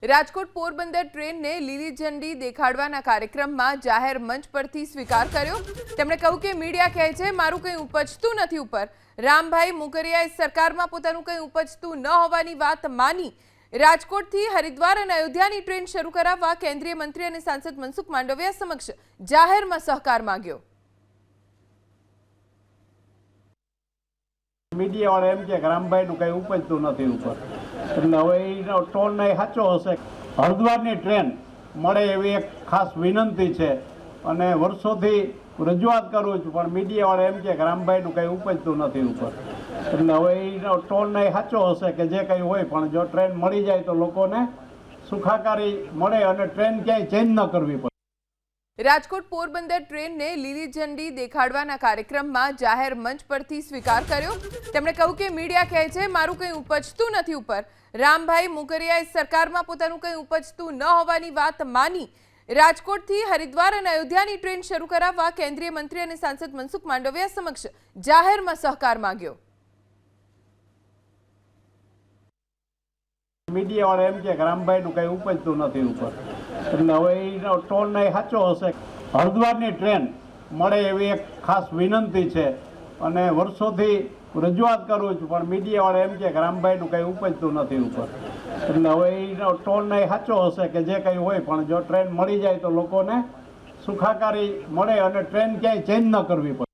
રાજકોટ પોરબંદર ટ્રેનને લીલી ઝંડી દેખાડવાના કાર્યક્રમમાં જાહેર મંચ પરથી સ્વીકાર કર્યો। તેમણે કહ્યું કે મીડિયા કહે છે મારું કંઈ ઉપજતું નથી ઉપર। રામભાઈ મુકરિયાએ સરકારમાં પોતાનું કંઈ ઉપજતું ન હોવાની વાત માની રાજકોટથી હરિદ્વાર અને અયોધ્યાની ટ્રેન શરૂ કરાવવા કેન્દ્રીય મંત્રી અને સાંસદ મનસુખ માંડવિયા સમક્ષ જાહેરમાં સહકાર માંગ્યો। મીડિયાવાળા એમ કે રામભાઈનું કંઈ ઉપજતું નથી ઉપર, એટલે હવે એનો ટોન નહીં સાચો હશે। હરિદ્વારની ટ્રેન મળે એવી એક ખાસ વિનંતી છે અને વર્ષોથી રજૂઆત કરું છું, પણ મીડિયાવાળા એમ કે રામભાઈનું કંઈ ઉપજતું નથી ઉપર, એટલે હવે એનો ટોન નહીં સાચો હશે કે જે કંઈ હોય, પણ જો ટ્રેન મળી જાય તો લોકોને સુખાકારી મળે અને ટ્રેન ક્યાંય ચેન્જ ન કરવી પડે। રાજકોટ પોરબંદર ટ્રેનને લીલી ઝંડી દેખાડવાના કાર્યક્રમમાં જાહેર મંચ પરથી સ્વીકાર કર્યો। તેમણે કહ્યું કે મીડિયા કહે છે મારું કંઈ ઉપજતું નથી ઉપર। રામભાઈ મુકરિયાએ સરકારમાં પોતાનું કંઈ ઉપજતું ન હોવાની વાત માની રાજકોટથી હરિદ્વાર અને અયોધ્યાની ટ્રેન શરૂ કરાવવા કેન્દ્રીય મંત્રી અને સાંસદ મનસુખ માંડવિયા સમક્ષ જાહેરમાં સહકાર માંગ્યો। મીડિયાવાળા એમ કે રામભાઈનું કંઈ ઉપજતું નથી ઉપર, એટલે હવે એનો ટોન નહીં સાચો હશે। હરિદ્વારની ટ્રેન મળે એવી એક ખાસ વિનંતી છે અને વર્ષોથી રજૂઆત કરું છું, પણ મીડિયાવાળા એમ કે રામભાઈનું કંઈ ઉપજતું નથી ઉપર, એટલે હવે એનો ટોન નહીં સાચો હશે કે જે કંઈ હોય, પણ જો ટ્રેન મળી જાય તો લોકોને સુખાકારી મળે અને ટ્રેન ક્યાંય ચેન્જ ન કરવી પડે।